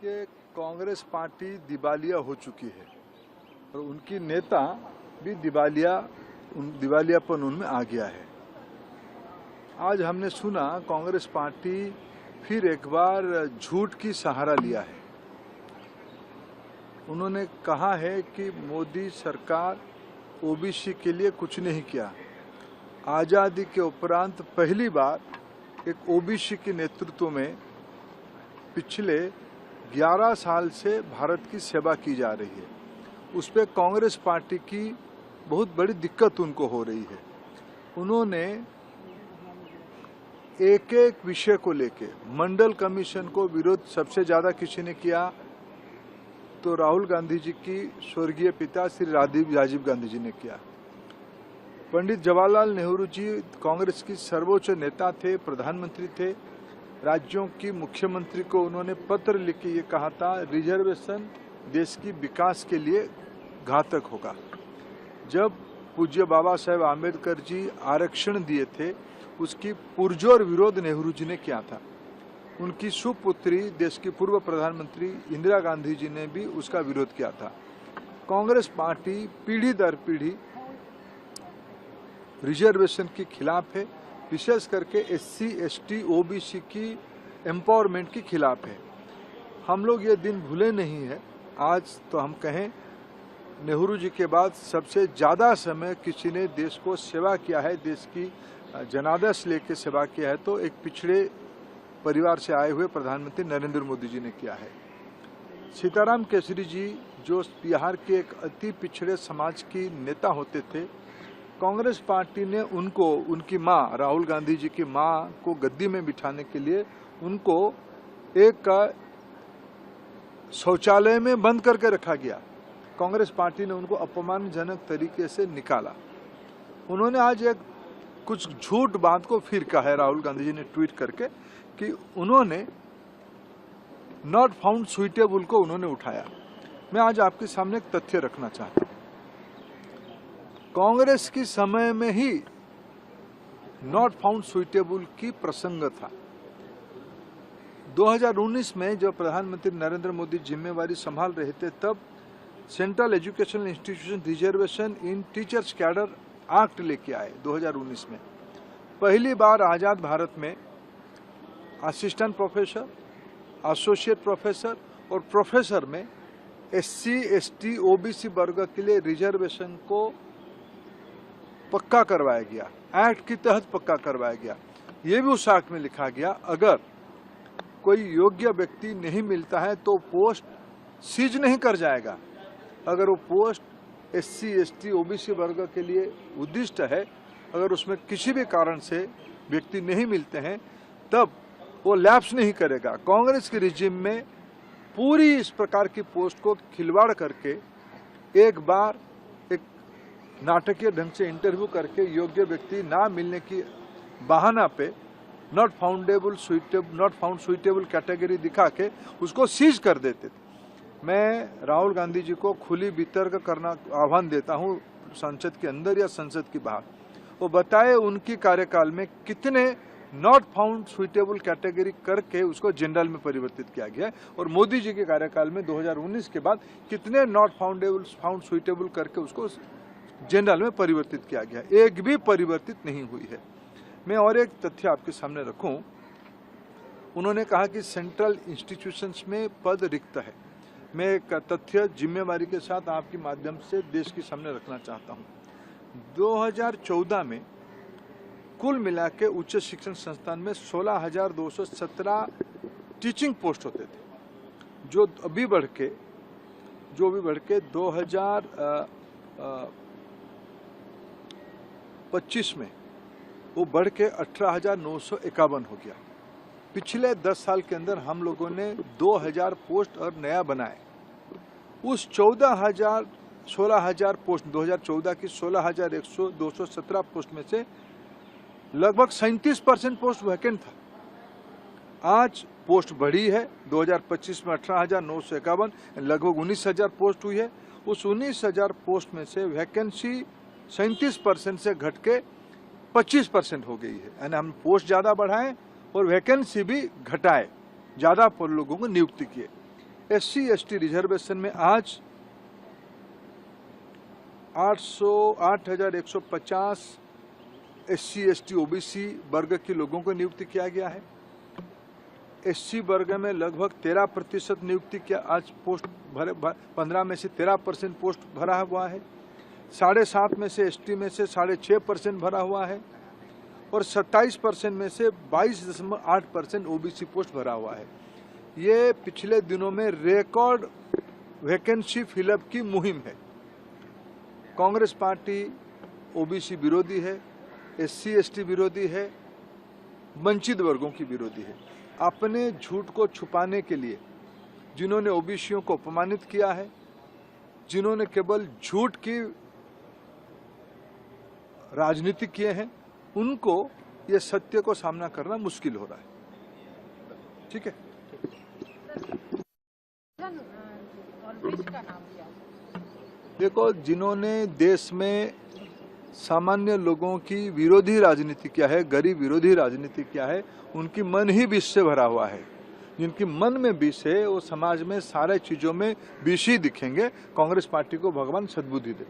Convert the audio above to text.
देखिए, कांग्रेस पार्टी दिवालिया हो चुकी है और उनकी नेता भी दिवालियापन उनमें आ गया है। आज हमने सुना कांग्रेस पार्टी फिर एक बार झूठ की सहारा लिया है। उन्होंने कहा है कि मोदी सरकार ओबीसी के लिए कुछ नहीं किया। आज़ादी के उपरांत पहली बार एक ओबीसी के नेतृत्व में पिछले 11 साल से भारत की सेवा की जा रही है। उस पर कांग्रेस पार्टी की बहुत बड़ी दिक्कत उनको हो रही है। उन्होंने एक एक विषय को लेके मंडल कमीशन को विरोध सबसे ज्यादा किसी ने किया तो राहुल गांधी जी की स्वर्गीय पिता श्री राजीव गांधी जी ने किया। पंडित जवाहरलाल नेहरू जी कांग्रेस की सर्वोच्च नेता थे, प्रधानमंत्री थे। राज्यों की मुख्यमंत्री को उन्होंने पत्र लिख के ये कहा था, रिजर्वेशन देश की विकास के लिए घातक होगा। जब पूज्य बाबा साहेब आम्बेडकर जी आरक्षण दिए थे, उसकी पुरजोर विरोध नेहरू जी ने किया था। उनकी सुपुत्री देश की पूर्व प्रधानमंत्री इंदिरा गांधी जी ने भी उसका विरोध किया था। कांग्रेस पार्टी पीढ़ी दर पीढ़ी रिजर्वेशन के खिलाफ है, विशेष करके एससी, एसटी, ओबीसी की एम्पावरमेंट के खिलाफ है। हम लोग ये दिन भूले नहीं है। आज तो हम कहें नेहरू जी के बाद सबसे ज़्यादा समय किसी ने देश को सेवा किया है, देश की जनादेश लेके सेवा किया है तो एक पिछड़े परिवार से आए हुए प्रधानमंत्री नरेंद्र मोदी जी ने किया है। सीताराम केसरी जी जो बिहार के एक अति पिछड़े समाज की नेता होते थे, कांग्रेस पार्टी ने उनको, उनकी मां राहुल गांधी जी की मां को गद्दी में बिठाने के लिए उनको एक शौचालय में बंद करके रखा गया। कांग्रेस पार्टी ने उनको अपमानजनक तरीके से निकाला। उन्होंने आज एक कुछ झूठ बात को फिर कहा है, राहुल गांधी जी ने ट्वीट करके, कि उन्होंने नॉट फाउंड सुइटेबल को उन्होंने उठाया। मैं आज आपके सामने एक तथ्य रखना चाहता हूं। कांग्रेस की समय में ही नॉट फाउंड सुइटेबल की प्रसंग था। 2019 में जब प्रधानमंत्री नरेंद्र मोदी जिम्मेवारी संभाल रहे थे, तब सेंट्रल एजुकेशनल इंस्टीट्यूशन रिजर्वेशन इन टीचर्स कैडर एक्ट लेके आए 2019 में। पहली बार आजाद भारत में असिस्टेंट प्रोफेसर, एसोसिएट प्रोफेसर और प्रोफेसर में एससी, एसटी, ओबीसी वर्ग के लिए रिजर्वेशन को पक्का करवाया गया, एक्ट के तहत पक्का करवाया गया। ये भी उस एक्ट में लिखा गया, अगर कोई योग्य व्यक्ति नहीं मिलता है तो पोस्ट सीज नहीं कर जाएगा। अगर वो पोस्ट एससी, एसटी, ओबीसी वर्ग के लिए उद्दिष्ट है, अगर उसमें किसी भी कारण से व्यक्ति नहीं मिलते हैं, तब वो लैप्स नहीं करेगा। कांग्रेस के रिजिम में पूरी इस प्रकार की पोस्ट को खिलवाड़ करके एक बार एक नाटकीय ढंग से इंटरव्यू करके योग्य व्यक्ति ना मिलने की बहाना पे नॉट फाउंड सुइटेबल कैटेगरी दिखा के उसको सीज कर देते थे। मैं राहुल गांधी जी को खुली वितर्क करना आह्वान देता हूं, संसद के अंदर या संसद के बाहर। वो बताए उनकी कार्यकाल में कितने नॉट फाउंड सुइटेबल कैटेगरी करके उसको जनरल में परिवर्तित किया गया है, और मोदी जी के कार्यकाल में 2019 के बाद कितने नॉट फाउंड सुइटेबल करके उसको जनरल में परिवर्तित किया गया। एक भी परिवर्तित नहीं हुई है। मैं और एक तथ्य आपके सामने रखूं। उन्होंने कहा कि सेंट्रल इंस्टीट्यूशंस में पद रिक्त है। मैं एक तथ्य जिम्मेवारी के साथ आपके माध्यम से देश के सामने रखना चाहता हूं। 2014 में कुल मिला के उच्च शिक्षण संस्थान में 16,217 टीचिंग पोस्ट होते थे, जो अभी बढ़ के 2025 में वो बढ़ के 18,951 हो गया। पिछले 10 साल के अंदर हम लोगों ने 2,000 पोस्ट और नया बनाए। उस 16,000 पोस्ट 2014 की 16,217 पोस्ट में से लगभग 37% पोस्ट वैकेंट था। आज पोस्ट बढ़ी है, 2025 में 18,951, लगभग 19,000 पोस्ट हुई है। उस 19,000 पोस्ट में से वैकेंसी 37% से घट के 25% हो गई है। यानी हम पोस्ट ज़्यादा बढ़ाएं और वैकेंसी भी घटाए, ज़्यादा लोगों को नियुक्ति किए। SC ST रिजर्वेशन में आज 8,150 SC ST OBC वर्ग के लोगों को नियुक्ति किया गया है। SC वर्ग में लगभग 13% नियुक्ति किया, आज पोस्ट भरे 15 में से 13% पोस्ट भरा हुआ है। 7.5% में से ST में से 6.5% भरा हुआ है और 27% में से 22.8% OBC पोस्ट भरा हुआ है। ये पिछले दिनों में रिकॉर्ड वैकेंसी फिलअप की मुहिम है। कांग्रेस पार्टी OBC विरोधी है, SC ST विरोधी है, वंचित वर्गों की विरोधी है। अपने झूठ को छुपाने के लिए जिन्होंने OBCयों को अपमानित किया है, जिन्होंने केवल झूठ की राजनीति किए हैं, उनको ये सत्य को सामना करना मुश्किल हो रहा है। ठीक है। देखो, जिन्होंने देश में सामान्य लोगों की विरोधी राजनीति किया है, गरीब विरोधी राजनीति किया है, उनकी मन ही विष से भरा हुआ है। जिनकी मन में विष है वो समाज में सारे चीजों में विष ही दिखेंगे। कांग्रेस पार्टी को भगवान सद्बुद्धि दे।